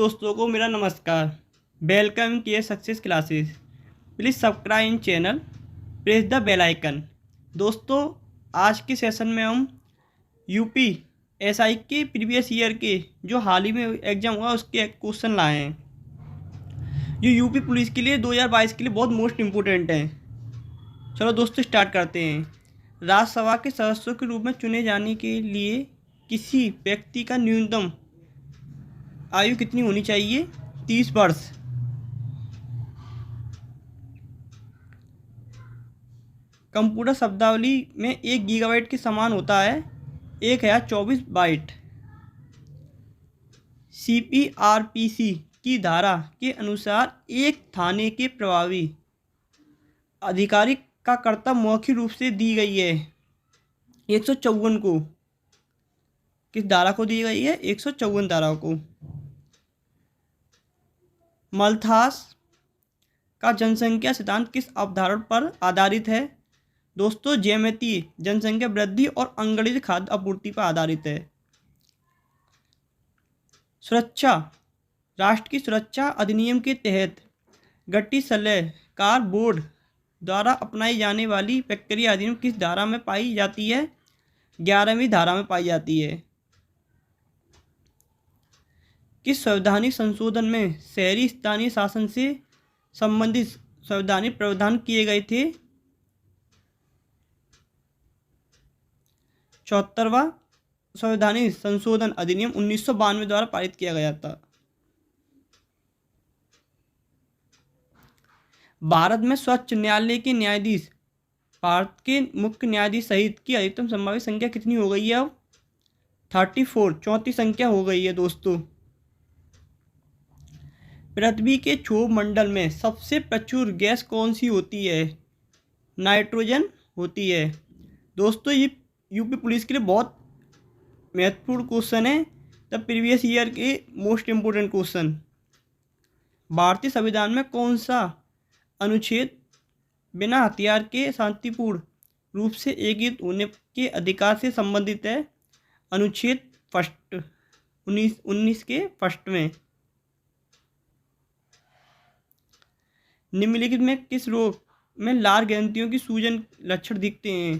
दोस्तों को मेरा नमस्कार। Welcome to success classes. Please subscribe in channel, press the bell icon. दोस्तों, आज के सेशन में हम यूपी एसआई के प्रीवियस ईयर के जो हाल ही में एग्ज़ाम हुआ उसके क्वेश्चन लाए हैं, जो यूपी पुलिस के लिए 2022 के लिए बहुत मोस्ट इम्पोर्टेंट हैं। चलो दोस्तों, स्टार्ट करते हैं। राज्यसभा के सदस्यों के रूप में चुने जाने के लिए किसी व्यक्ति का न्यूनतम आयु कितनी होनी चाहिए? 30 वर्ष। कंप्यूटर शब्दावली में 1 गीगाबाइट के समान होता है 1024 बाइट। CPRPC की धारा के अनुसार एक थाने के प्रभावी अधिकारी का कर्तव्य मौखिक रूप से दी गई है 154 को। किस धारा को दी गई है? 154 धारा को। मल्थास का जनसंख्या सिद्धांत किस अवधारणा पर आधारित है? दोस्तों, ज्यामितीय जनसंख्या वृद्धि और अगणित खाद्य आपूर्ति पर आधारित है। सुरक्षा राष्ट्र की सुरक्षा अधिनियम के तहत गठित सलाहकार बोर्ड द्वारा अपनाई जाने वाली प्रक्रिया अधिनियम किस धारा में पाई जाती है? 11वीं धारा में पाई जाती है। किस संवैधानिक संशोधन में शहरी स्थानीय शासन से संबंधित संवैधानिक प्रावधान किए गए थे? 74वां संवैधानिक संशोधन अधिनियम 1992 द्वारा पारित किया गया था। भारत में सर्वोच्च न्यायालय के न्यायाधीश भारत के मुख्य न्यायाधीश सहित की अधिकतम संभावित संख्या कितनी हो गई है? अब 34 चौथी संख्या हो गई है। दोस्तों, पृथ्वी के क्षोभ मंडल में सबसे प्रचुर गैस कौन सी होती है? नाइट्रोजन होती है। दोस्तों, ये यूपी पुलिस के लिए बहुत महत्वपूर्ण क्वेश्चन है, द प्रीवियस ईयर के मोस्ट इम्पोर्टेंट क्वेश्चन। भारतीय संविधान में कौन सा अनुच्छेद बिना हथियार के शांतिपूर्ण रूप से एकीकृत होने के अधिकार से संबंधित है? अनुच्छेद फर्स्ट 19 के फर्स्ट में। निम्नलिखित में किस रोग में लार ग्रंथियों की सूजन लक्षण दिखते हैं?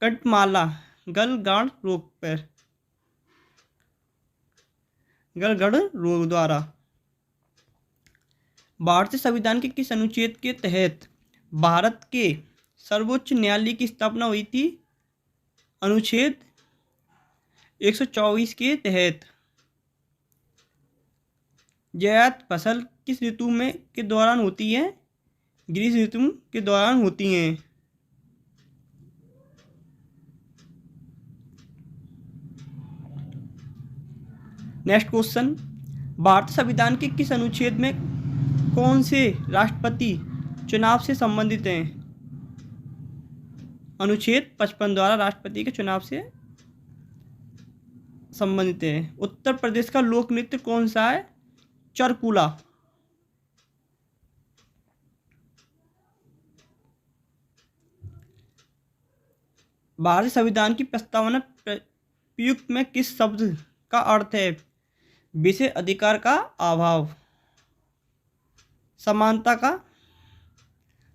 कंठमाला गलगाड़ रोग पर, गलगड़ रोग द्वारा। भारतीय संविधान के किस अनुच्छेद के तहत भारत के सर्वोच्च न्यायालय की स्थापना हुई थी? अनुच्छेद 124 के तहत। जायद फसल किस ऋतु में के दौरान होती है? ग्रीष्म ऋतु के दौरान होती हैं। नेक्स्ट क्वेश्चन, भारतीय संविधान के किस अनुच्छेद में कौन से राष्ट्रपति चुनाव से संबंधित हैं? अनुच्छेद 55 द्वारा राष्ट्रपति के चुनाव से संबंधित है। उत्तर प्रदेश का लोक नृत्य कौन सा है? चरकुला। भारतीय संविधान की प्रस्तावना प्रयुक्त में किस शब्द का अर्थ है? विशेष अधिकार का अभाव, समानता का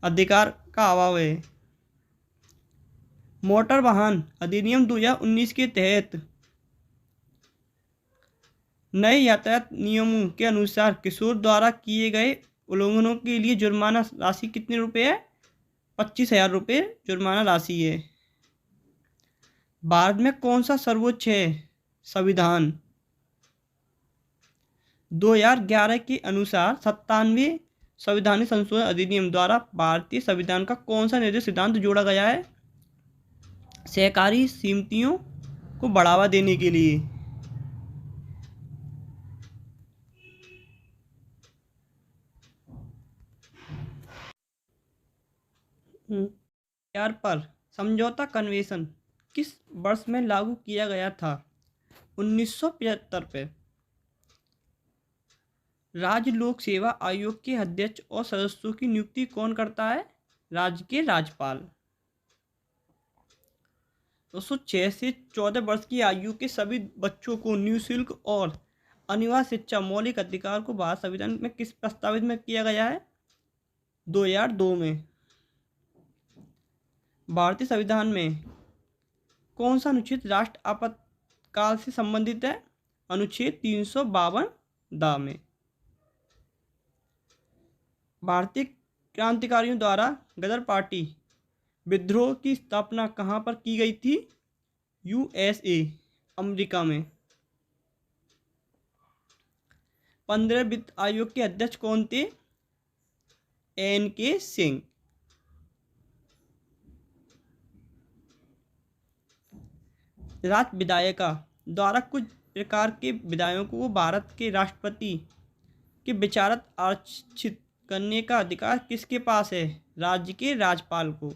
अधिकार का अभाव है। मोटर वाहन अधिनियम 2019 के तहत नए यातायात नियमों के अनुसार किशोर द्वारा किए गए उल्लंघनों के लिए जुर्माना राशि कितने रुपए है? 25,000 रुपये जुर्माना राशि है। भारत में कौन सा सर्वोच्च है? संविधान। 2011 के अनुसार 97वें संवैधानिक संशोधन अधिनियम द्वारा भारतीय संविधान का कौन सा निर्देश सिद्धांत जोड़ा गया है? सहकारी समितियों को बढ़ावा देने के लिए। यार पर समझौता कन्वेंशन किस वर्ष में लागू किया गया था? 1975 पे। राज्य लोक सेवा आयोग के अध्यक्ष और सदस्यों की नियुक्ति कौन करता है? राज्य के राज्यपाल। 6 से 14 वर्ष की आयु के सभी बच्चों को निःशुल्क और अनिवार्य शिक्षा मौलिक अधिकार को भारत संविधान में किस प्रस्तावित में किया गया है? 2002 में। भारतीय संविधान में कौन सा अनुच्छेद राष्ट्र आपातकाल से संबंधित है? अनुच्छेद 352 दा में। भारतीय क्रांतिकारियों द्वारा गदर पार्टी विद्रोह की स्थापना कहाँ पर की गई थी? यूएसए, अमेरिका में। 15 वित्त आयोग के अध्यक्ष कौन थे? एन.के. सिंह। राज्य विधायिका द्वारा कुछ प्रकार के विधायकों को भारत के राष्ट्रपति के विचारत आरक्षित करने का अधिकार किसके पास है? राज्य के राज्यपाल को।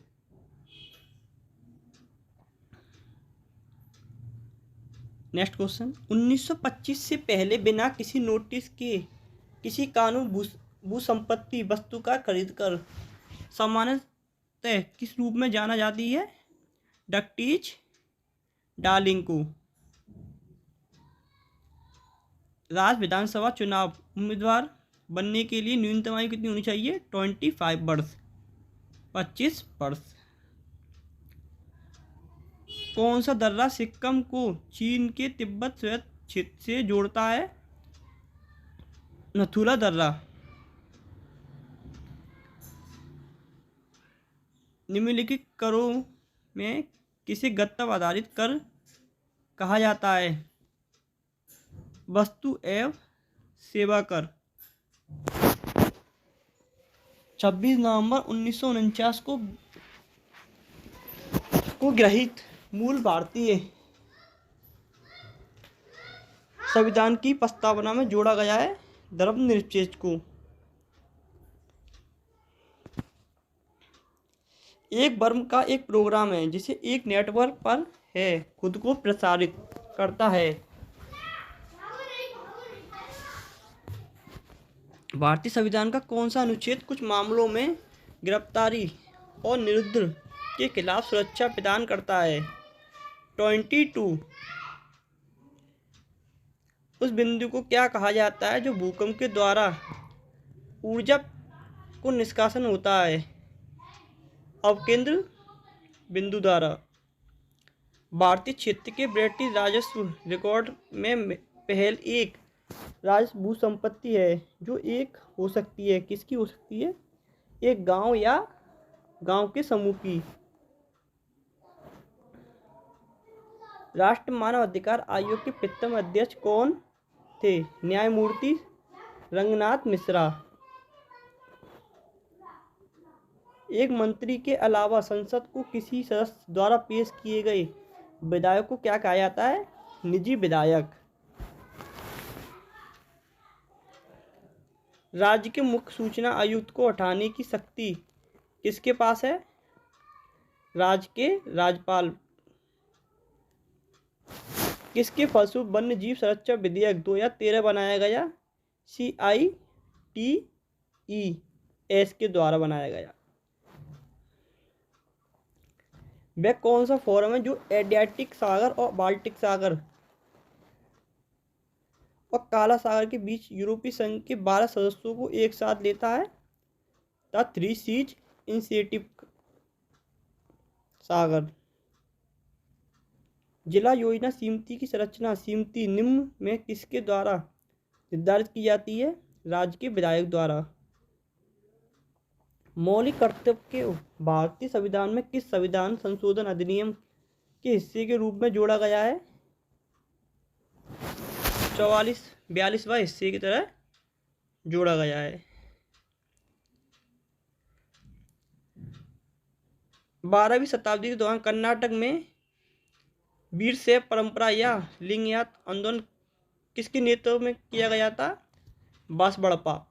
नेक्स्ट क्वेश्चन, 1925 से पहले बिना किसी नोटिस के किसी कानून भू संपत्ति वस्तु का खरीद कर सामान्यतः किस रूप में जाना जाती है? डकटीज डार्लिंग को। राज्य विधानसभा चुनाव उम्मीदवार बनने के लिए न्यूनतम आयु कितनी होनी चाहिए? 25 वर्ष, 25 वर्ष। कौन सा दर्रा सिक्किम को चीन के तिब्बत स्वेत क्षेत्र से जोड़ता है? नथुला दर्रा। निम्नलिखित करों में किसे गंतव्य आधारित कर कहा जाता है? वस्तु एवं सेवा कर। 26 नवंबर 1949 को गृहीत मूल भारतीय संविधान की प्रस्तावना में जोड़ा गया है धर्मनिरपेक्ष को। एक वर्म का एक प्रोग्राम है जिसे एक नेटवर्क पर है खुद को प्रसारित करता है। भारतीय संविधान का कौन सा अनुच्छेद कुछ मामलों में गिरफ्तारी और निरुद्ध के खिलाफ सुरक्षा प्रदान करता है? 22। उस बिंदु को क्या कहा जाता है जो भूकंप के द्वारा ऊर्जा को निष्कासन होता है? अवकेंद्र बिंदु द्वारा। भारतीय क्षेत्र के ब्रिटिश राजस्व रिकॉर्ड में पहल एक राजस्व भू संपत्ति है जो एक हो सकती है। किसकी हो सकती है? एक गांव या गांव के समूह की। राष्ट्रीय मानव अधिकार आयोग के प्रथम अध्यक्ष कौन थे? न्यायमूर्ति रंगनाथ मिश्रा। एक मंत्री के अलावा संसद को किसी सदस्य द्वारा पेश किए गए विधायक को क्या कहा जाता है? निजी विधायक। राज्य के मुख्य सूचना आयुक्त को हटाने की शक्ति किसके पास है? राज्य के राज्यपाल। किसके फलस्वरूप वन्य जीव संरक्षण विधेयक 2013 बनाया गया? CITES के द्वारा बनाया गया। वह कौन सा फोरम है जो एडियाटिक सागर और बाल्टिक सागर और काला सागर के बीच यूरोपीय संघ के 12 सदस्यों को एक साथ लेता है? द 3 सीज इनिशिएटिव सागर। जिला योजना समिति की संरचना समिति निम्न में किसके द्वारा निर्धारित की जाती है? राज्य के विधायक द्वारा। मौलिक कर्तव्य के भारतीय संविधान में किस संविधान संशोधन अधिनियम के हिस्से के रूप में जोड़ा गया है? 42वां हिस्से की तरह जोड़ा गया है। 12वीं शताब्दी के दौरान कर्नाटक में वीरशैव परंपरा या लिंगायत आंदोलन किसके नेतृत्व में किया गया था? बसवड़प्पा।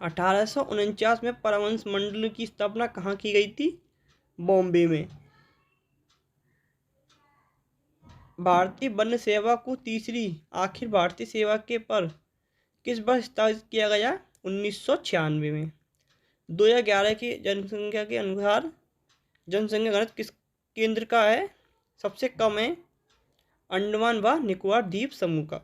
1849 में परमहंस मंडल की स्थापना कहाँ की गई थी? बॉम्बे में। भारतीय वन सेवा को तीसरी आखिर भारतीय सेवा के पर किस वर्ष स्थापित किया गया? 1996 में। 2011 की जनसंख्या के अनुसार जनसंख्या घनत्व किस केंद्र का है? सबसे कम है अंडमान व निकोबार द्वीप समूह का।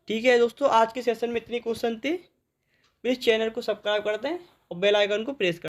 ठीक है दोस्तों, आज के सेशन में इतनी क्वेश्चन थे। प्लीज़ चैनल को सब्सक्राइब कर दें और बेल आइकन को प्रेस कर